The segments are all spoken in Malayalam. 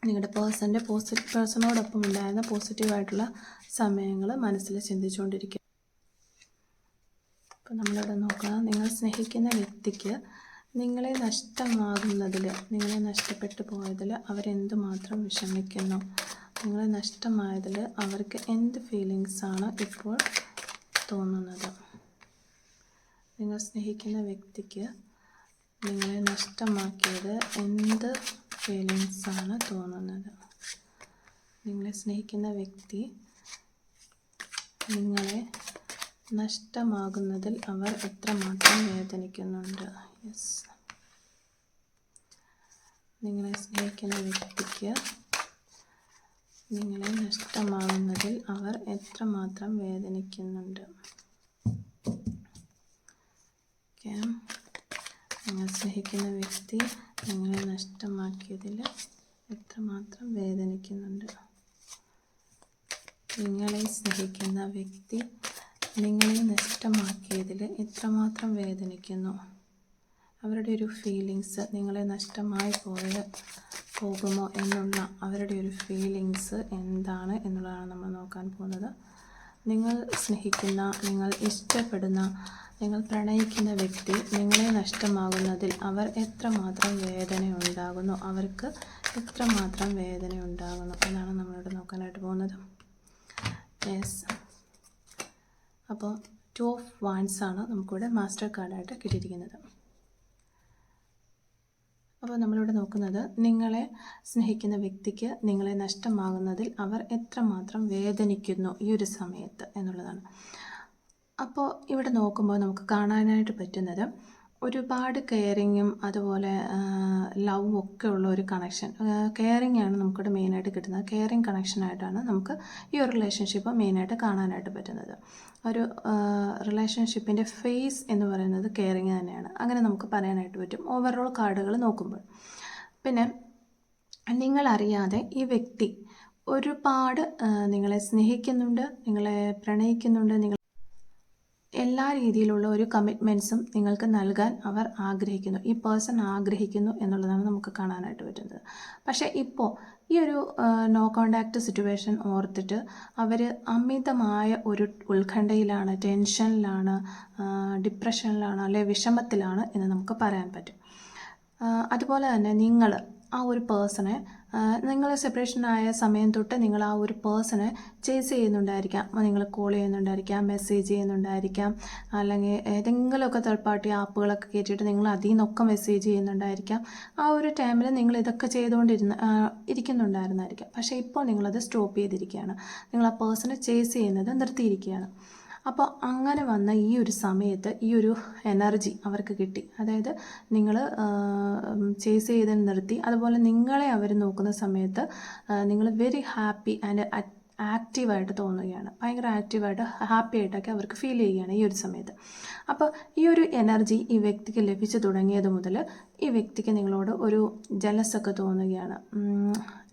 നിങ്ങളുടെ പേഴ്സണോടൊപ്പം ഉണ്ടായിരുന്ന പോസിറ്റീവായിട്ടുള്ള സമയങ്ങൾ മനസ്സിൽ ചിന്തിച്ചുകൊണ്ടിരിക്കുക. അപ്പോൾ നമ്മളിവിടെ നോക്കുക, നിങ്ങൾ സ്നേഹിക്കുന്ന വ്യക്തിക്ക് നിങ്ങളെ നഷ്ടമാകുന്നതിൽ, നിങ്ങളെ നഷ്ടപ്പെട്ടു പോയതിൽ അവരെന്തുമാത്രം വിഷമിക്കുന്നു, നിങ്ങളെ നഷ്ടമായതിൽ അവർക്ക് എന്ത് ഫീലിങ്സാണ് ഇപ്പോൾ തോന്നുന്നത്. നിങ്ങൾ സ്നേഹിക്കുന്ന വ്യക്തിക്ക് നിങ്ങളെ നഷ്ടമാക്കിയത് എന്ത് ഫീലിങ്സാണ് തോന്നുന്നത്. നിങ്ങളെ സ്നേഹിക്കുന്ന വ്യക്തി നിങ്ങളെ നഷ്ടമാകുന്നതിൽ അവർ എത്രമാത്രം വേദനിക്കുന്നുണ്ട്. യെസ്, നിങ്ങളെ സ്നേഹിക്കുന്ന വ്യക്തിക്ക് നിങ്ങളെ നഷ്ടമാകുന്നതിൽ അവർ എത്രമാത്രം വേദനിക്കുന്നുണ്ട്. ഓക്കെ, നിങ്ങൾ സ്നേഹിക്കുന്ന വ്യക്തി നിങ്ങളെ നഷ്ടമാക്കിയതിൽ എത്രമാത്രം വേദനിക്കുന്നുണ്ട്. നിങ്ങളെ സ്നേഹിക്കുന്ന വ്യക്തി നിങ്ങളെ നഷ്ടമാക്കിയതിൽ എത്രമാത്രം വേദനിക്കുന്നു. അവരുടെ ഒരു ഫീലിങ്സ്, നിങ്ങളെ നഷ്ടമായി പോകുമോ എന്നുള്ള അവരുടെ ഒരു ഫീലിങ്സ് എന്താണ് എന്നുള്ളതാണ് നമ്മൾ നോക്കാൻ പോകുന്നത്. നിങ്ങൾ സ്നേഹിക്കുന്ന, നിങ്ങൾ ഇഷ്ടപ്പെടുന്ന, നിങ്ങൾ പ്രണയിക്കുന്ന വ്യക്തി നിങ്ങളെ നഷ്ടമാകുന്നതിൽ അവർ എത്രമാത്രം വേദന ഉണ്ടാകുന്നു, അവർക്ക് എത്രമാത്രം വേദന ഉണ്ടാകുന്നു എന്നാണ് നമ്മളിവിടെ നോക്കാനായിട്ട് പോകുന്നത്. യെസ്, അപ്പോൾ 2 of Wands ആണ് നമുക്കിവിടെ മാസ്റ്റർ കാർഡായിട്ട് കിട്ടിയിരിക്കുന്നത്. അപ്പോൾ നമ്മളിവിടെ നോക്കുന്നത്, നിങ്ങളെ സ്നേഹിക്കുന്ന വ്യക്തിക്ക് നിങ്ങളെ നഷ്ടമാകുന്നതിൽ അവർ എത്രമാത്രം വേദനിക്കുന്നു ഈ ഒരു സമയത്ത് എന്നുള്ളതാണ്. അപ്പോൾ ഇവിടെ നോക്കുമ്പോൾ നമുക്ക് കാണാനായിട്ട് പറ്റുന്നത് ഒരുപാട് കെയറിങ്ങും അതുപോലെ ലവും ഒക്കെ ഉള്ള ഒരു കണക്ഷൻ. കെയറിങ് ആണ് നമുക്കിവിടെ മെയിനായിട്ട് കിട്ടുന്നത്. കെയറിങ് കണക്ഷനായിട്ടാണ് നമുക്ക് ഈ ഒരു റിലേഷൻഷിപ്പ് മെയിനായിട്ട് കാണാനായിട്ട് പറ്റുന്നത്. ഒരു റിലേഷൻഷിപ്പിൻ്റെ ഫേസ് എന്ന് പറയുന്നത് കെയറിങ് തന്നെയാണ്, അങ്ങനെ നമുക്ക് പറയാനായിട്ട് പറ്റും ഓവറോൾ കാർഡുകൾ നോക്കുമ്പോൾ. പിന്നെ നിങ്ങളറിയാതെ ഈ വ്യക്തി ഒരുപാട് നിങ്ങളെ സ്നേഹിക്കുന്നുണ്ട്, നിങ്ങളെ പ്രണയിക്കുന്നുണ്ട്, എല്ലാ രീതിയിലുള്ള ഒരു കമ്മിറ്റ്മെൻറ്റ്സും നിങ്ങൾക്ക് നൽകാൻ അവർ ആഗ്രഹിക്കുന്നു, ഈ പേഴ്സൺ ആഗ്രഹിക്കുന്നു എന്നുള്ളതാണ് നമുക്ക് കാണാനായിട്ട് പറ്റുന്നത്. പക്ഷേ ഇപ്പോൾ ഈ ഒരു നോ കോണ്ടാക്റ്റ് സിറ്റുവേഷൻ ഓർത്തിട്ട് അവർ അമിതമായ ഒരു ഉത്കണ്ഠയിലാണ്, ടെൻഷനിലാണ്, ഡിപ്രഷനിലാണ്, അല്ലെ വിഷമത്തിലാണ് എന്ന് നമുക്ക് പറയാൻ പറ്റും. അതുപോലെ തന്നെ നിങ്ങൾ ആ ഒരു പേഴ്സണെ, നിങ്ങൾ സെപ്പറേഷനായ സമയം തൊട്ട് നിങ്ങൾ ആ ഒരു പേഴ്സണെ ചേസ് ചെയ്യുന്നുണ്ടായിരിക്കാം. നിങ്ങൾ കോൾ ചെയ്യുന്നുണ്ടായിരിക്കാം, മെസ്സേജ് ചെയ്യുന്നുണ്ടായിരിക്കാം, അല്ലെങ്കിൽ ഏതെങ്കിലുമൊക്കെ തേർഡ് പാർട്ടി ആപ്പുകളൊക്കെ കയറ്റിയിട്ട് നിങ്ങൾ അതിൽ നിന്നൊക്കെ മെസ്സേജ് ചെയ്യുന്നുണ്ടായിരിക്കാം. ആ ഒരു ടൈമിൽ നിങ്ങൾ ഇതൊക്കെ ഇരിക്കുന്നുണ്ടായിരുന്നായിരിക്കാം. പക്ഷേ ഇപ്പോൾ നിങ്ങളത് സ്റ്റോപ്പ് ചെയ്തിരിക്കുകയാണ്, നിങ്ങൾ ആ പേഴ്സണെ ചേസ് ചെയ്യുന്നത് നിർത്തിയിരിക്കുകയാണ്. അപ്പോൾ അങ്ങനെ വന്ന ഈ ഒരു സമയത്ത് ഈ ഒരു എനർജി അവർക്ക് കിട്ടി. അതായത് നിങ്ങൾ ചേസ് ചെയ്ത് നിർത്തി, അതുപോലെ നിങ്ങളെ അവർ നോക്കുന്ന സമയത്ത് നിങ്ങൾ വെരി ഹാപ്പി ആൻഡ് ആക്റ്റീവായിട്ട് തോന്നുകയാണ്, ഭയങ്കര ആക്റ്റീവായിട്ട് ഹാപ്പി ആയിട്ടൊക്കെ അവർക്ക് ഫീൽ ചെയ്യുകയാണ് ഈ ഒരു സമയത്ത്. അപ്പോൾ ഈ ഒരു എനർജി ഈ വ്യക്തിക്ക് ലഭിച്ചു തുടങ്ങിയത് മുതൽ ഈ വ്യക്തിക്ക് നിങ്ങളോട് ഒരു ജലസൊക്കെ തോന്നുകയാണ്,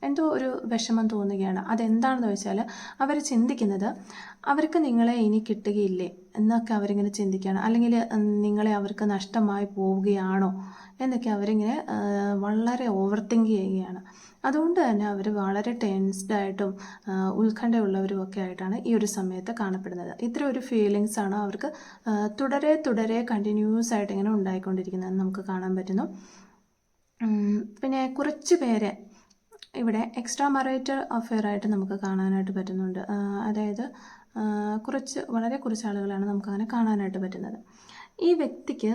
എന്തോ ഒരു വിഷമം തോന്നുകയാണ്. അതെന്താണെന്ന് വെച്ചാൽ അവർ ചിന്തിക്കുന്നത് അവർക്ക് നിങ്ങളെ ഇനി കിട്ടുകയില്ലേ എന്നൊക്കെ അവരിങ്ങനെ ചിന്തിക്കുകയാണ്, അല്ലെങ്കിൽ നിങ്ങളെ അവർക്ക് നഷ്ടമായി പോവുകയാണോ എന്നൊക്കെ അവരിങ്ങനെ വളരെ ഓവർ തിങ്ക് ചെയ്യുകയാണ്. അതുകൊണ്ട് തന്നെ അവർ വളരെ ടെൻസ്ഡായിട്ടും ഉത്കണ്ഠയുള്ളവരും ഒക്കെ ആയിട്ടാണ് ഈ ഒരു സമയത്ത് കാണപ്പെടുന്നത്. ഇത്ര ഒരു ഫീലിങ്സാണ് അവർക്ക് തുടരെ കണ്ടിന്യൂസ് ആയിട്ട് ഇങ്ങനെ ഉണ്ടായിക്കൊണ്ടിരിക്കുന്നതെന്ന് നമുക്ക് കാണാൻ പറ്റുന്നു. പിന്നെ കുറച്ച് പേരെ ഇവിടെ എക്സ്ട്രാ മറൈറ്റൽ അഫെയർ ആയിട്ട് നമുക്ക് കാണാനായിട്ട് പറ്റുന്നുണ്ട്. അതായത് വളരെ കുറച്ച് ആളുകളാണ് നമുക്കങ്ങനെ കാണാനായിട്ട് പറ്റുന്നത്. ഈ വ്യക്തിക്ക്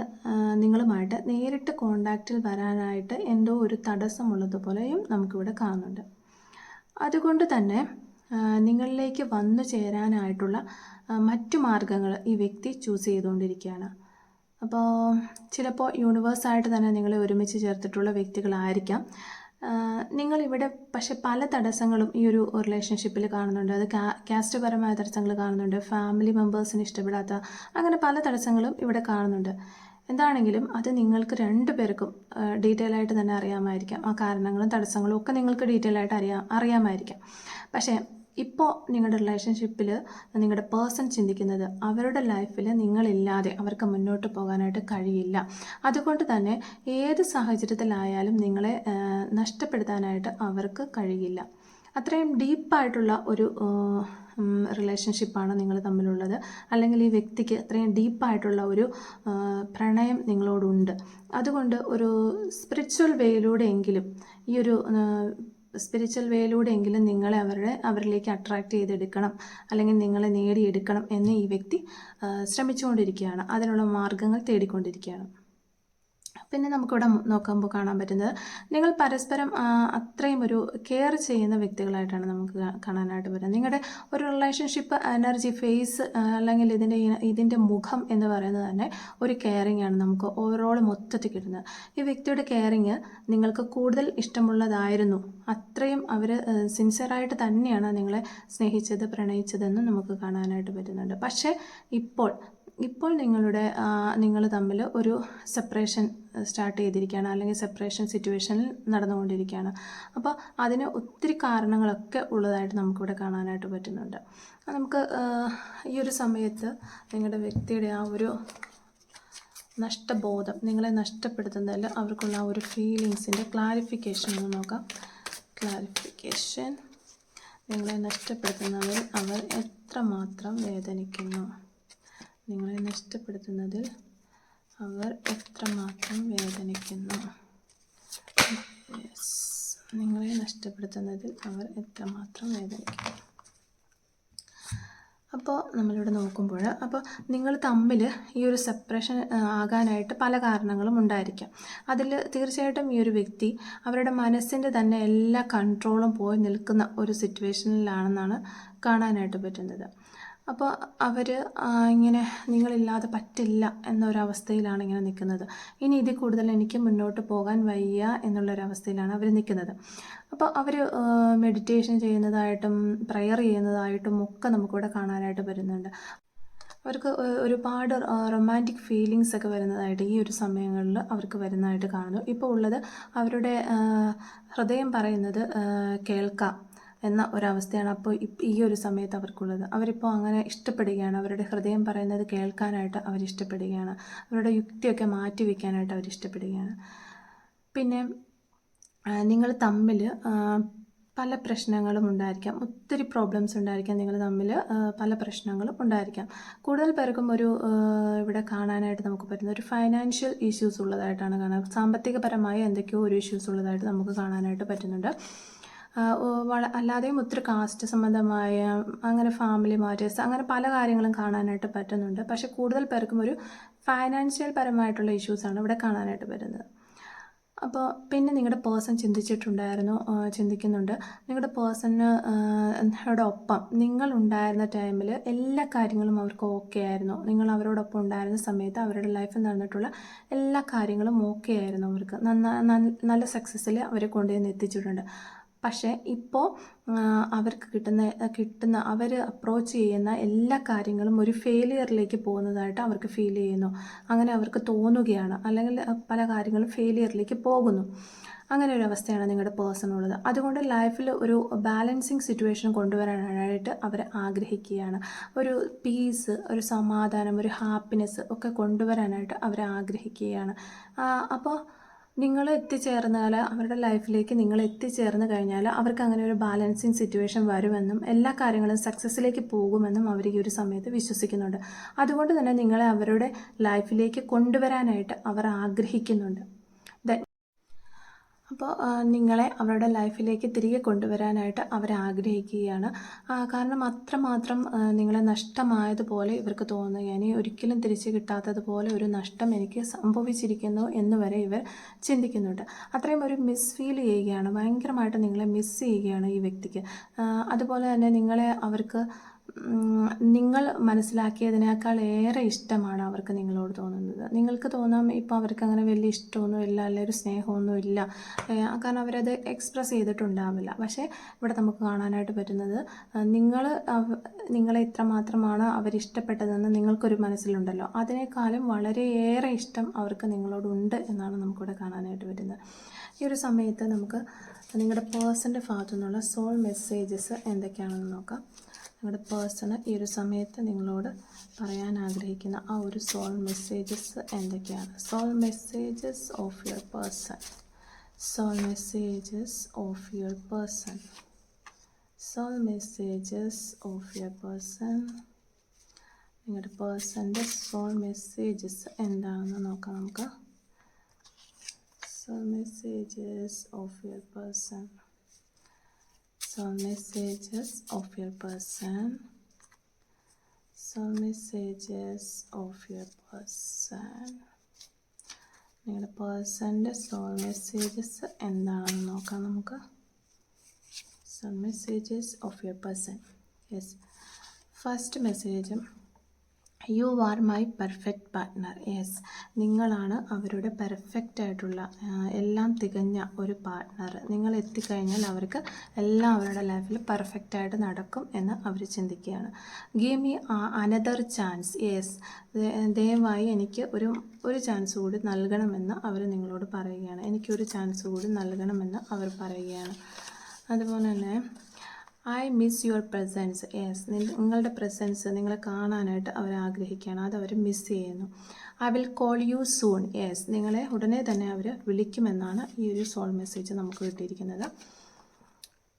നിങ്ങളുമായിട്ട് നേരിട്ട് കോണ്ടാക്റ്റിൽ വരാനായിട്ട് എന്തോ ഒരു തടസ്സമുള്ളതുപോലെയും നമുക്കിവിടെ കാണുന്നുണ്ട്. അതുകൊണ്ട് തന്നെ നിങ്ങളിലേക്ക് വന്നു ചേരാനായിട്ടുള്ള മറ്റു മാർഗങ്ങൾ ഈ വ്യക്തി ചൂസ് ചെയ്തുകൊണ്ടിരിക്കുകയാണ്. അപ്പോൾ ചിലപ്പോൾ യൂണിവേഴ്സായിട്ട് തന്നെ നിങ്ങളെ ഒരുമിച്ച് ചേർത്തിട്ടുള്ള വ്യക്തികളായിരിക്കാം. നിങ്ങളിവിടെ പക്ഷെ പല തടസ്സങ്ങളും ഈ ഒരു റിലേഷൻഷിപ്പിൽ കാണുന്നുണ്ട്. അത് കാസ്റ്റ് പരമായ തടസ്സങ്ങൾ കാണുന്നുണ്ട്, ഫാമിലി മെമ്പേഴ്സിന് ഇഷ്ടപ്പെടാത്ത അങ്ങനെ പല തടസ്സങ്ങളും ഇവിടെ കാണുന്നുണ്ട്. എന്താണെങ്കിലും അത് നിങ്ങൾക്ക് 2 പേർക്കും ഡീറ്റെയിൽ ആയിട്ട് തന്നെ അറിയാമായിരിക്കാം. ആ കാരണങ്ങളും തടസ്സങ്ങളും ഒക്കെ നിങ്ങൾക്ക് ഡീറ്റെയിൽ ആയിട്ട് അറിയാമായിരിക്കാം. പക്ഷേ ഇപ്പോൾ നിങ്ങളുടെ റിലേഷൻഷിപ്പിൽ നിങ്ങളുടെ പേഴ്സൺ ചിന്തിക്കുന്നത് അവരുടെ ലൈഫിൽ നിങ്ങളില്ലാതെ അവർക്ക് മുന്നോട്ട് പോകാനായിട്ട് കഴിയില്ല. അതുകൊണ്ട് തന്നെ ഏത് സാഹചര്യത്തിലായാലും നിങ്ങളെ നഷ്ടപ്പെടുത്താനായിട്ട് അവർക്ക് കഴിയില്ല. അത്രയും ഡീപ്പായിട്ടുള്ള ഒരു റിലേഷൻഷിപ്പാണ് നിങ്ങൾ തമ്മിലുള്ളത്. അല്ലെങ്കിൽ ഈ വ്യക്തിക്ക് അത്രയും ഡീപ്പായിട്ടുള്ള ഒരു പ്രണയം നിങ്ങളോടുണ്ട്. അതുകൊണ്ട് ഒരു സ്പിരിച്വൽ വേയിലൂടെയെങ്കിലും നിങ്ങളെ അവരിലേക്ക് അട്രാക്റ്റ് ചെയ്തെടുക്കണം, അല്ലെങ്കിൽ നിങ്ങളെ നേടിയെടുക്കണം എന്ന് ഈ വ്യക്തി ശ്രമിച്ചുകൊണ്ടിരിക്കുകയാണ്. അതിനുള്ള മാർഗങ്ങൾ തേടിക്കൊണ്ടിരിക്കുകയാണ്. പിന്നെ നമുക്കിവിടെ നോക്കുമ്പോൾ കാണാൻ പറ്റുന്നത് നിങ്ങൾ പരസ്പരം അത്രയും ഒരു കെയർ ചെയ്യുന്ന വ്യക്തികളായിട്ടാണ് നമുക്ക് കാണാനായിട്ട് വരുന്നത്. നിങ്ങളുടെ ഒരു റിലേഷൻഷിപ്പ് എനർജി ഫേസ് അല്ലെങ്കിൽ ഇതിൻ്റെ മുഖം എന്ന് പറയുന്നത് തന്നെ ഒരു കെയറിങ് ആണ് നമുക്ക് ഓവറോൾ മൊത്തത്തിൽ കിട്ടുന്നത്. ഈ വ്യക്തിയുടെ കെയറിങ് നിങ്ങൾക്ക് കൂടുതൽ ഇഷ്ടമുള്ളതായിരുന്നു. അത്രയും അവർ സിൻസിയറായിട്ട് തന്നെയാണ് നിങ്ങളെ സ്നേഹിച്ചത്, പ്രണയിച്ചതെന്ന് നമുക്ക് കാണാനായിട്ട് പറ്റുന്നുണ്ട്. പക്ഷേ ഇപ്പോൾ നിങ്ങൾ തമ്മിൽ ഒരു സെപ്പറേഷൻ സ്റ്റാർട്ട് ചെയ്തിരിക്കുകയാണ്, അല്ലെങ്കിൽ സെപ്പറേഷൻ സിറ്റുവേഷനിൽ നടന്നുകൊണ്ടിരിക്കുകയാണ്. അപ്പോൾ അതിന് ഒത്തിരി കാരണങ്ങളൊക്കെ ഉള്ളതായിട്ട് നമുക്കിവിടെ കാണാനായിട്ട് പറ്റുന്നുണ്ട്. നമുക്ക് ഈ ഒരു സമയത്ത് നിങ്ങളുടെ വ്യക്തിയുടെ ആ ഒരു നഷ്ടബോധം, നിങ്ങളെ നഷ്ടപ്പെടുത്തുന്നതിൽ അവർക്കുള്ള ആ ഒരു ഫീലിങ്സിൻ്റെ ക്ലാരിഫിക്കേഷൻ ഒന്ന് നോക്കാം. ക്ലാരിഫിക്കേഷൻ: നിങ്ങളെ നഷ്ടപ്പെടുത്തുന്നതിൽ അവർ എത്രമാത്രം വേദനിക്കുന്നു. നിങ്ങളെ നഷ്ടപ്പെടുത്തുന്നതിൽ അവർ എത്രമാത്രം വേദനിക്കുന്നു. നിങ്ങളെ നഷ്ടപ്പെടുത്തുന്നതിൽ അവർ എത്രമാത്രം വേദനിക്കുന്നു. അപ്പോൾ നമ്മളിവിടെ നോക്കുമ്പോൾ നിങ്ങൾ തമ്മിൽ ഈ ഒരു സെപ്പറേഷൻ ആകാനായിട്ട് പല കാരണങ്ങളും ഉണ്ടായിരിക്കാം. അതിൽ തീർച്ചയായിട്ടും ഈ ഒരു വ്യക്തി അവരുടെ മനസ്സിൻ്റെ തന്നെ എല്ലാ കൺട്രോളും പോയി നിൽക്കുന്ന ഒരു സിറ്റുവേഷനിലാണെന്നാണ് കാണാനായിട്ട് പറ്റുന്നത്. അപ്പോൾ അവർ ഇങ്ങനെ നിങ്ങളില്ലാതെ പറ്റില്ല എന്നൊരവസ്ഥയിലാണ് ഇങ്ങനെ നിൽക്കുന്നത്. ഇനി ഇതിൽ കൂടുതൽ എനിക്ക് മുന്നോട്ട് പോകാൻ വയ്യ എന്നുള്ളൊരവസ്ഥയിലാണ് അവർ നിൽക്കുന്നത്. അപ്പോൾ അവർ മെഡിറ്റേഷൻ ചെയ്യുന്നതായിട്ടും പ്രയർ ചെയ്യുന്നതായിട്ടും ഒക്കെ നമുക്കിവിടെ കാണാനായിട്ട് വരുന്നുണ്ട്. അവർക്ക് ഒരുപാട് റൊമാൻറ്റിക് ഫീലിങ്സ് ഒക്കെ വരുന്നതായിട്ട് ഈ ഒരു സമയങ്ങളിൽ അവർക്ക് വരുന്നതായിട്ട് കാണുന്നു. ഇപ്പോൾ ഉള്ളത് അവരുടെ ഹൃദയം പറയുന്നത് കേൾക്കാം എന്ന ഒരവസ്ഥയാണ് അപ്പോൾ ഈ ഒരു സമയത്ത് അവർക്കുള്ളത്. അവരിപ്പോൾ അങ്ങനെ ഇഷ്ടപ്പെടുകയാണ്. അവരുടെ ഹൃദയം പറയുന്നത് കേൾക്കാനായിട്ട് അവരിഷ്ടപ്പെടുകയാണ്. അവരുടെ യുക്തിയൊക്കെ മാറ്റി വയ്ക്കാനായിട്ട് അവരിഷ്ടപ്പെടുകയാണ്. പിന്നെ നിങ്ങൾ തമ്മിൽ പല പ്രശ്നങ്ങളും ഉണ്ടായിരിക്കാം, ഒത്തിരി പ്രോബ്ലംസ് ഉണ്ടായിരിക്കാം. നിങ്ങൾ തമ്മിൽ പല പ്രശ്നങ്ങളും ഉണ്ടായിരിക്കാം. കൂടുതൽ പേർക്കും ഇവിടെ കാണാനായിട്ട് നമുക്ക് പറ്റുന്ന ഒരു ഫൈനാൻഷ്യൽ ഇഷ്യൂസ് ഉള്ളതായിട്ടാണ് കാണുന്നത്. സാമ്പത്തികപരമായ എന്തൊക്കെയോ ഒരു ഇഷ്യൂസ് ഉള്ളതായിട്ട് നമുക്ക് കാണാനായിട്ട് പറ്റുന്നുണ്ട്. അല്ലാതെയും ഒത്തിരി കാസ്റ്റ് സംബന്ധമായ അങ്ങനെ ഫാമിലി മാറ്റേഴ്സ് അങ്ങനെ പല കാര്യങ്ങളും കാണാനായിട്ട് പറ്റുന്നുണ്ട്. പക്ഷേ കൂടുതൽ പേർക്കും ഒരു ഫൈനാൻഷ്യൽ പരമായിട്ടുള്ള ഇഷ്യൂസാണ് ഇവിടെ കാണാനായിട്ട് വരുന്നത്. അപ്പോൾ പിന്നെ നിങ്ങളുടെ പേഴ്സൺ ചിന്തിക്കുന്നുണ്ട്. നിങ്ങളുടെ പേഴ്സണോടൊപ്പം നിങ്ങളുണ്ടായിരുന്ന ടൈമിൽ എല്ലാ കാര്യങ്ങളും അവർക്ക് ഓക്കെ ആയിരുന്നു. നിങ്ങൾ അവരോടൊപ്പം ഉണ്ടായിരുന്ന സമയത്ത് അവരുടെ ലൈഫിൽ നടന്നിട്ടുള്ള എല്ലാ കാര്യങ്ങളും ഓക്കെ ആയിരുന്നു. അവർക്ക് നല്ല സക്സസ്സിൽ അവരെ കൊണ്ടുവന്ന് എത്തിച്ചിട്ടുണ്ട്. പക്ഷേ ഇപ്പോൾ അവർക്ക് കിട്ടുന്ന അവർ അപ്രോച്ച് ചെയ്യുന്ന എല്ലാ കാര്യങ്ങളും ഒരു ഫെയിലിയറിലേക്ക് പോകുന്നതായിട്ട് അവർക്ക് ഫീൽ ചെയ്യുന്നു. അങ്ങനെ അവർക്ക് തോന്നുകയാണ്, അല്ലെങ്കിൽ പല കാര്യങ്ങളും ഫെയിലിയറിലേക്ക് പോകുന്നു. അങ്ങനെ ഒരു അവസ്ഥയാണ് നിങ്ങളുടെ പേഴ്സണുള്ളത്. അതുകൊണ്ട് ലൈഫിൽ ഒരു ബാലൻസിങ് സിറ്റുവേഷൻ കൊണ്ടുവരാനായിട്ട് അവർ ആഗ്രഹിക്കുകയാണ്. ഒരു പീസ്, ഒരു സമാധാനം, ഒരു ഹാപ്പിനെസ് ഒക്കെ കൊണ്ടുവരാനായിട്ട് അവർ ആഗ്രഹിക്കുകയാണ്. അപ്പോൾ നിങ്ങൾ എത്തിച്ചേർന്നാൽ, അവരുടെ ലൈഫിലേക്ക് നിങ്ങൾ എത്തിച്ചേർന്ന് കഴിഞ്ഞാൽ അവർക്ക് അങ്ങനെ ഒരു ബാലൻസിങ് സിറ്റുവേഷൻ വരുമെന്നും എല്ലാ കാര്യങ്ങളും സക്സസ്സിലേക്ക് പോകുമെന്നും അവർ ഈ ഒരു സമയത്ത് വിശ്വസിക്കുന്നുണ്ട്. അതുകൊണ്ട് തന്നെ നിങ്ങളെ അവരുടെ ലൈഫിലേക്ക് കൊണ്ടുവരാനായിട്ട് അവർ ആഗ്രഹിക്കുന്നുണ്ട്. അപ്പോൾ നിങ്ങളെ അവരുടെ ലൈഫിലേക്ക് തിരികെ കൊണ്ടുവരാനായിട്ട് അവർ ആഗ്രഹിക്കുകയാണ്. കാരണം അത്രമാത്രം നിങ്ങളെ നഷ്ടമായതുപോലെ ഇവർക്ക് തോന്നുകയാണ്. ഒരിക്കലും തിരിച്ചു കിട്ടാത്തതുപോലെ ഒരു നഷ്ടം എനിക്ക് സംഭവിച്ചിരിക്കുന്നു എന്ന് വരെ ഇവർ ചിന്തിക്കുന്നുണ്ട്. അത്രയും ഒരു മിസ് ഫീൽ ചെയ്യുകയാണ്, ഭയങ്കരമായിട്ട് നിങ്ങളെ മിസ് ചെയ്യുകയാണ് ഈ വ്യക്തിക്ക്. അതുപോലെ തന്നെ നിങ്ങളെ അവർക്ക് നിങ്ങൾ മനസ്സിലാക്കിയതിനേക്കാൾ ഏറെ ഇഷ്ടമാണ് അവർക്ക് നിങ്ങളോട് തോന്നുന്നത്. നിങ്ങൾക്ക് തോന്നാം ഇപ്പോൾ അവർക്ക് അങ്ങനെ വലിയ ഇഷ്ടമൊന്നുമില്ല, അല്ലെങ്കിൽ ഒരു സ്നേഹമൊന്നും ഇല്ല, കാരണം അവരത് എക്സ്പ്രസ് ചെയ്തിട്ടുണ്ടാവില്ല. പക്ഷേ ഇവിടെ നമുക്ക് കാണാനായിട്ട് പറ്റുന്നത് നിങ്ങളെ ഇത്രമാത്രമാണ് അവരിഷ്ടപ്പെട്ടതെന്ന് നിങ്ങൾക്കൊരു മനസ്സിലുണ്ടല്ലോ, അതിനേക്കാളും വളരെയേറെ ഇഷ്ടം അവർക്ക് നിങ്ങളോടുണ്ട് എന്നാണ് നമുക്കിവിടെ കാണാനായിട്ട് പറ്റുന്നത്. ഈ ഒരു സമയത്ത് നമുക്ക് നിങ്ങളുടെ പേഴ്സൻ്റെ ഭാഗത്തു നിന്നുള്ള സോൾ മെസ്സേജസ് എന്തൊക്കെയാണെന്ന് നോക്കാം. നിങ്ങളുടെ പേഴ്സണ് ഈ ഒരു സമയത്ത് നിങ്ങളോട് പറയാൻ ആഗ്രഹിക്കുന്ന ആ ഒരു സോൾ മെസ്സേജസ് എന്തൊക്കെയാണ്? Soul messages of your person. Soul messages of your person. Soul messages of your person. നിങ്ങളുടെ പേഴ്സൻ്റെ സോൾ മെസ്സേജസ് എന്താണെന്ന് നോക്കാം നമുക്ക്. Soul messages of your person. Soul messages of your person. Soul messages of your person. നിങ്ങളുടെ പേഴ്സൻ്റെ സോൾ മെസ്സേജസ് എന്താണെന്ന് നോക്കാം നമുക്ക്. Soul messages of your person. Yes, first message, you are my perfect partner. Yes, നിങ്ങളാണ് അവരുടെ പെർഫെക്റ്റ് ആയിട്ടുള്ള എല്ലാം തികഞ്ഞ ഒരു പാർട്ട്ണർ. നിങ്ങൾ എത്തിക്കഴിഞ്ഞാൽ അവർക്ക് എല്ലാം അവരുടെ ലൈഫിൽ പെർഫെക്റ്റായിട്ട് നടക്കും എന്ന് അവർ ചിന്തിക്കുകയാണ്. Give me another chance. Yes, ദയവായി എനിക്ക് ഒരു ചാൻസ് കൂടി നൽകണമെന്ന് അവർ നിങ്ങളോട് പറയുകയാണ്. എനിക്കൊരു ചാൻസ് കൂടി നൽകണമെന്ന് അവർ പറയുകയാണ്. അതുപോലെ തന്നെ I miss your presence. Yes, നിങ്ങളുടെ പ്രസൻസ്, നിങ്ങളെ കാണാനായിട്ട് അവർ ആഗ്രഹിക്കുകയാണ്. അത് അവർ മിസ് ചെയ്യുന്നു. I will call you soon. Yes, നിങ്ങളെ ഉടനെ തന്നെ അവർ വിളിക്കുമെന്നാണ് ഈ ഒരു സോൾ മെസ്സേജ് നമുക്ക് കിട്ടിയിരിക്കുന്നത്.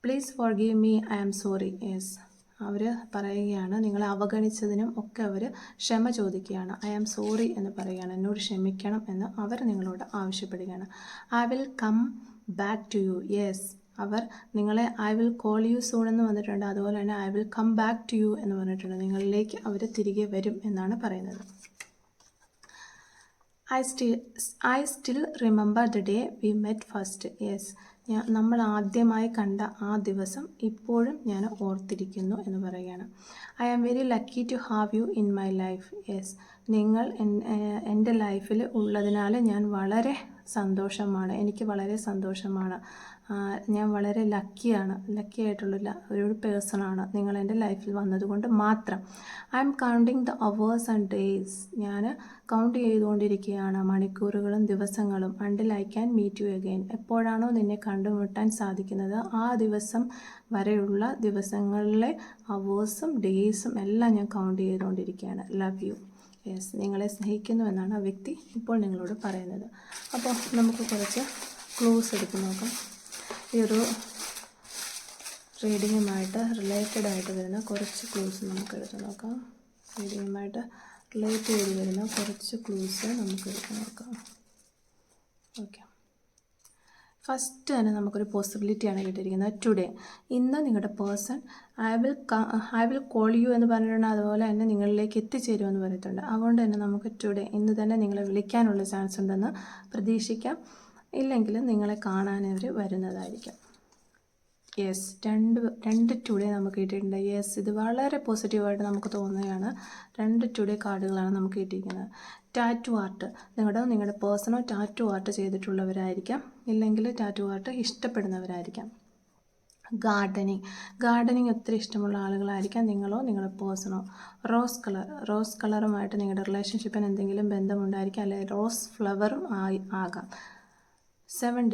Please forgive me, I am sorry. Yes, അവർ പറയുകയാണ്, നിങ്ങളെ അവഗണിച്ചതിനും ഒക്കെ അവർ ക്ഷമ ചോദിക്കുകയാണ്. ഐ ആം സോറി എന്ന് പറയുകയാണ്, എന്നോട് ക്ഷമിക്കണം എന്ന് അവർ നിങ്ങളോട് ആവശ്യപ്പെടുകയാണ്. I will come back to you. Yes, അവർ നിങ്ങളെ I will call you soon എന്ന് വന്നിട്ടുണ്ട്. അതുപോലെ തന്നെ I will come back to you എന്ന് പറഞ്ഞിട്ടുണ്ട്. നിങ്ങളിലേക്ക് അവർ തിരികെ വരും എന്നാണ് പറയുന്നത്. I still remember the day we met first. Yes, നമ്മൾ ആദ്യമായി കണ്ട ആ ദിവസം ഇപ്പോഴും ഞാൻ ഓർത്തിരിക്കുന്നു എന്ന് പറയുകയാണ്. I am very lucky to have you in my life. Yes, നിങ്ങൾ എൻ്റെ ലൈഫിൽ ഉള്ളതിനാൽ ഞാൻ വളരെ സന്തോഷമാണ്. എനിക്ക് വളരെ സന്തോഷമാണ്. ഞാൻ വളരെ ലക്കി ആയിട്ടുള്ള ഒരു പേഴ്സണാണ് നിങ്ങൾ എൻ്റെ ലൈഫിൽ വന്നതുകൊണ്ട് മാത്രം. I am counting the hours and days. ഞാൻ കൗണ്ട് ചെയ്തുകൊണ്ടിരിക്കുകയാണ് മണിക്കൂറുകളും ദിവസങ്ങളും. Until I can meet you again. എപ്പോഴാണോ നിന്നെ കണ്ടുമുട്ടാൻ സാധിക്കുന്നത് ആ ദിവസം വരെയുള്ള ദിവസങ്ങളിലെ അവേഴ്സും ഡേയ്സും എല്ലാം ഞാൻ കൗണ്ട് ചെയ്തുകൊണ്ടിരിക്കുകയാണ്. Love you. യെസ്, നിങ്ങളെ സ്നേഹിക്കുന്നു എന്നാണ് ആ വ്യക്തി ഇപ്പോൾ നിങ്ങളോട് പറയുന്നത്. അപ്പോൾ നമുക്ക് കുറച്ച് ക്ലൂസ് എടുത്ത് നോക്കാം. ഈ ഒരു റീഡിങ്ങുമായിട്ട് റിലേറ്റഡ് ആയിട്ട് വരുന്ന കുറച്ച് ക്ലൂസ് നമുക്ക് എടുത്ത് നോക്കാം. റീഡിങ്ങുമായിട്ട് റിലേറ്റ് ചെയ്ത് വരുന്ന കുറച്ച് ക്ലൂസ് നമുക്ക് എടുത്ത് നോക്കാം. ഓക്കെ, ഫസ്റ്റ് തന്നെ നമുക്കൊരു പോസിബിലിറ്റിയാണ് കിട്ടിയിരിക്കുന്നത്. ടുഡേ, ഇന്ന് നിങ്ങളുടെ person I will call U എന്ന് പറഞ്ഞിട്ടുണ്ട്. അതുപോലെ തന്നെ നിങ്ങളിലേക്ക് എത്തിച്ചേരുമെന്ന് പറഞ്ഞിട്ടുണ്ട്. അതുകൊണ്ട് തന്നെ നമുക്ക് ടുഡേ, ഇന്ന് തന്നെ നിങ്ങളെ വിളിക്കാനുള്ള ചാൻസ് ഉണ്ടെന്ന് പ്രതീക്ഷിക്കാം. ഇല്ലെങ്കിൽ നിങ്ങളെ കാണാൻ അവർ വരുന്നതായിരിക്കും. യെസ്, രണ്ട് ടുഡേ നമുക്ക് കിട്ടിയിട്ടുണ്ട്. യെസ്, ഇത് വളരെ പോസിറ്റീവായിട്ട് നമുക്ക് തോന്നുകയാണ്. രണ്ട് ടുഡേ കാർഡുകളാണ് നമുക്ക് കിട്ടിയിരിക്കുന്നത്. ടാറ്റു ആർട്ട്, നിങ്ങളുടെ പേഴ്സണോ ടാറ്റു ആർട്ട് ചെയ്തിട്ടുള്ളവരായിരിക്കാം, ഇല്ലെങ്കിൽ ടാറ്റു ആർട്ട് ഇഷ്ടപ്പെടുന്നവരായിരിക്കാം. ഗാർഡനിങ് ഒത്തിരി ഇഷ്ടമുള്ള ആളുകളായിരിക്കാം നിങ്ങളോ നിങ്ങളുടെ പേഴ്സണോ. റോസ് കളറുമായിട്ട് നിങ്ങളുടെ റിലേഷൻഷിപ്പിന് എന്തെങ്കിലും ബന്ധമുണ്ടായിരിക്കാം, അല്ലെങ്കിൽ റോസ് ഫ്ലവറും ആകാം. 7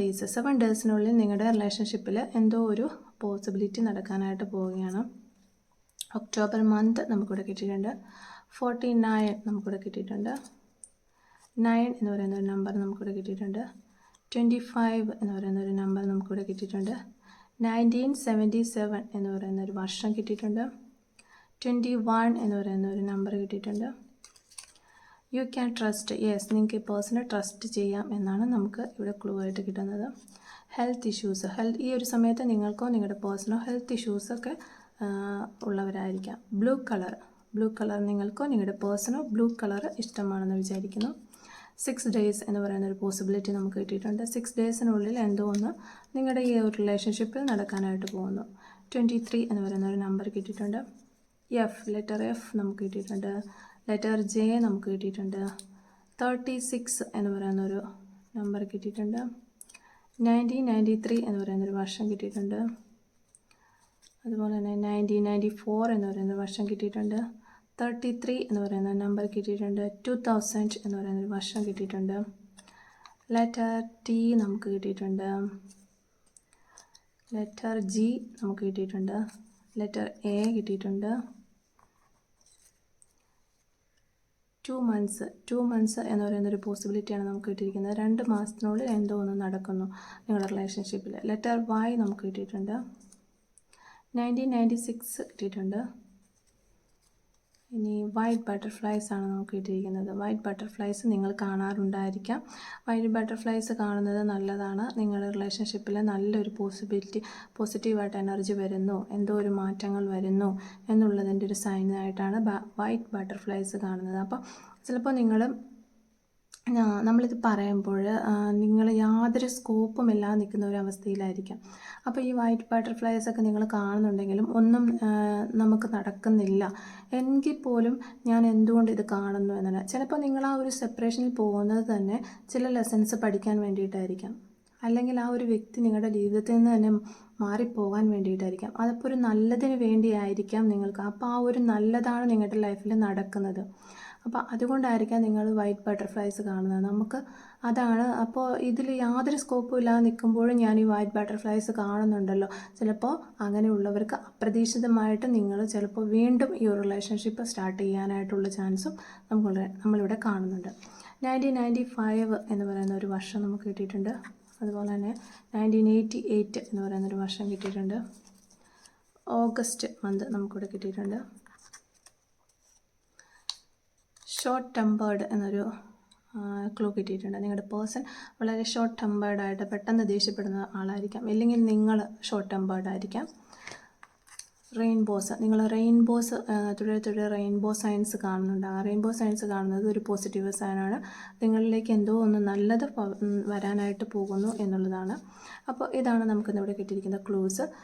ഡേയ്സിനുള്ളിൽ നിങ്ങളുടെ റിലേഷൻഷിപ്പിൽ എന്തോ ഒരു പോസിബിലിറ്റി നടക്കാനായിട്ട് പോവുകയാണ്. ഒക്ടോബർ മന്ത് നമുക്കിവിടെ കിട്ടിയിട്ടുണ്ട്. 49 നമുക്കിവിടെ കിട്ടിയിട്ടുണ്ട്. 9 എന്ന് പറയുന്ന ഒരു നമ്പർ നമുക്കിവിടെ കിട്ടിയിട്ടുണ്ട്. 25 എന്ന് പറയുന്ന ഒരു നമ്പർ നമുക്കിവിടെ കിട്ടിയിട്ടുണ്ട്. 1977 എന്ന് പറയുന്ന ഒരു വർഷം കിട്ടിയിട്ടുണ്ട്. 21 എന്ന് പറയുന്ന ഒരു നമ്പർ കിട്ടിയിട്ടുണ്ട്. You can trust. യെസ്, നിങ്ങൾക്ക് ഈ പേഴ്സണെ ട്രസ്റ്റ് ചെയ്യാം എന്നാണ് നമുക്ക് ഇവിടെ ക്ലൂ ആയിട്ട് കിട്ടുന്നത്. ഹെൽത്ത് ഇഷ്യൂസ്, ഈ ഒരു സമയത്ത് നിങ്ങൾക്കോ നിങ്ങളുടെ പേഴ്സണോ ഹെൽത്ത് ഇഷ്യൂസൊക്കെ ഉള്ളവരായിരിക്കാം. ബ്ലൂ കളർ നിങ്ങൾക്കോ നിങ്ങളുടെ പേഴ്സണോ ബ്ലൂ കളർ ഇഷ്ടമാണെന്ന് വിചാരിക്കുന്നു. 6 ഡേയ്സ് എന്ന് പറയുന്ന ഒരു പോസിബിലിറ്റി നമുക്ക് കിട്ടിയിട്ടുണ്ട്. 6 ഡേയ്സിനുള്ളിൽ എന്തോ ഒന്ന് നിങ്ങളുടെ ഈ ഒരു റിലേഷൻഷിപ്പിൽ നടക്കാനായിട്ട് പോകുന്നു. 23 എന്ന് പറയുന്ന ഒരു നമ്പർ കിട്ടിയിട്ടുണ്ട്. ലെറ്റർ എഫ് നമുക്ക് കിട്ടിയിട്ടുണ്ട്. ലെറ്റർ ജെ നമുക്ക് കിട്ടിയിട്ടുണ്ട്. 36 എന്ന് പറയുന്നൊരു നമ്പർ കിട്ടിയിട്ടുണ്ട്. 1993 എന്ന് പറയുന്നൊരു വർഷം കിട്ടിയിട്ടുണ്ട്. അതുപോലെ തന്നെ 1994 എന്ന് പറയുന്നൊരു വർഷം കിട്ടിയിട്ടുണ്ട്. 33 എന്ന് പറയുന്ന നമ്പർ കിട്ടിയിട്ടുണ്ട്. 2000 എന്ന് പറയുന്നൊരു വർഷം കിട്ടിയിട്ടുണ്ട്. ലെറ്റർ ടി നമുക്ക് കിട്ടിയിട്ടുണ്ട്. ലെറ്റർ ജി നമുക്ക് കിട്ടിയിട്ടുണ്ട്, ലെറ്റർ എ കിട്ടിയിട്ടുണ്ട്. 2 മന്ത്സ് എന്ന് പറയുന്നൊരു പോസിബിലിറ്റിയാണ് നമുക്ക് കിട്ടിയിരിക്കുന്നത്. 2 മാസത്തിനുള്ളിൽ എന്തോ ഒന്ന് നടക്കുന്നു നിങ്ങളുടെ റിലേഷൻഷിപ്പിൽ. ലെറ്റർ വൈ നമുക്ക് കിട്ടിയിട്ടുണ്ട്. 1996 കിട്ടിയിട്ടുണ്ട്. ഇനി വൈറ്റ് ബട്ടർഫ്ലൈസ് ആണ് നമുക്ക് കിട്ടിയിരിക്കുന്നത്. വൈറ്റ് ബട്ടർഫ്ലൈസ് നിങ്ങൾ കാണാറുണ്ടായിരിക്കാം. വൈറ്റ് ബട്ടർഫ്ലൈസ് കാണുന്നത് നല്ലതാണ്. നിങ്ങളുടെ റിലേഷൻഷിപ്പിൽ നല്ലൊരു പോസിറ്റീവായിട്ട് എനർജി വരുന്നു, എന്തോ ഒരു മാറ്റങ്ങൾ വരുന്നു എന്നുള്ളതിൻ്റെ ഒരു സൈനായിട്ടാണ് വൈറ്റ് ബട്ടർഫ്ലൈസ് കാണുന്നത്. അപ്പോൾ ചിലപ്പോൾ നമ്മളിത് പറയുമ്പോൾ നിങ്ങൾ യാതൊരു സ്കോപ്പുമില്ലാതെ നിൽക്കുന്ന ഒരു അവസ്ഥയിലായിരിക്കാം. അപ്പോൾ ഈ വൈറ്റ് ബട്ടർഫ്ലൈസൊക്കെ നിങ്ങൾ കാണുന്നുണ്ടെങ്കിലും ഒന്നും നമുക്ക് നടക്കുന്നില്ല എങ്കിൽ പോലും ഞാൻ എന്തുകൊണ്ട് ഇത് കാണുന്നു എന്നല്ല. ചിലപ്പോൾ നിങ്ങൾ ആ ഒരു സെപ്പറേഷനിൽ പോകുന്നത് തന്നെ ചില ലെസൺസ് പഠിക്കാൻ വേണ്ടിയിട്ടായിരിക്കാം, അല്ലെങ്കിൽ ആ ഒരു വ്യക്തി നിങ്ങളുടെ ജീവിതത്തിൽ നിന്ന് തന്നെ മാറിപ്പോകാൻ വേണ്ടിയിട്ടായിരിക്കാം. അതപ്പോൾ ഒരു നല്ലതിന് വേണ്ടിയായിരിക്കാം നിങ്ങൾക്ക്. അപ്പോൾ ആ ഒരു നല്ലതാണ് നിങ്ങളുടെ ലൈഫിൽ നടക്കുന്നത്. അപ്പോൾ അതുകൊണ്ടായിരിക്കാം നിങ്ങൾ വൈറ്റ് ബട്ടർഫ്ലൈസ് കാണുന്നത്. നമുക്ക് അതാണ്. അപ്പോൾ ഇതിൽ യാതൊരു സ്കോപ്പും ഇല്ലാതെ നിൽക്കുമ്പോഴും ഞാൻ ഈ വൈറ്റ് ബട്ടർഫ്ലൈസ് കാണുന്നുണ്ടല്ലോ. ചിലപ്പോൾ അങ്ങനെയുള്ളവർക്ക് അപ്രതീക്ഷിതമായിട്ട് നിങ്ങൾ ചിലപ്പോൾ വീണ്ടും ഈ ഒരു റിലേഷൻഷിപ്പ് സ്റ്റാർട്ട് ചെയ്യാനായിട്ടുള്ള ചാൻസും നമ്മളിവിടെ കാണുന്നുണ്ട്. 1995 എന്ന് പറയുന്ന ഒരു വർഷം നമുക്ക് കിട്ടിയിട്ടുണ്ട്. അതുപോലെ തന്നെ 1988 എന്ന് പറയുന്നൊരു വർഷം കിട്ടിയിട്ടുണ്ട്. ഓഗസ്റ്റ് മന്ത് നമുക്കിവിടെ കിട്ടിയിട്ടുണ്ട്. ഷോർട്ട് ടെമ്പേർഡ് എന്നൊരു ക്ലൂ കിട്ടിയിട്ടുണ്ട്. നിങ്ങളുടെ പേഴ്സൺ വളരെ ഷോർട്ട് ടെമ്പേർഡായിട്ട് പെട്ടെന്ന് ദേഷ്യപ്പെടുന്ന ആളായിരിക്കാം, അല്ലെങ്കിൽ നിങ്ങൾ ഷോർട്ട് ടെമ്പേർഡായിരിക്കാം. റെയിൻബോസ്, നിങ്ങൾ റെയിൻബോസ് തുടരെ റെയിൻബോ സൈൻസ് കാണുന്നുണ്ട്. ആ റെയിൻബോ സൈൻസ് കാണുന്നത് ഒരു പോസിറ്റീവ് സൈനാണ്. നിങ്ങളിലേക്ക് എന്തോ ഒന്ന് നല്ലത് വരാനായിട്ട് പോകുന്നു എന്നുള്ളതാണ്. അപ്പോൾ ഇതാണ് നമുക്കിന്നിവിടെ കിട്ടിയിരിക്കുന്ന ക്ലൂസ്.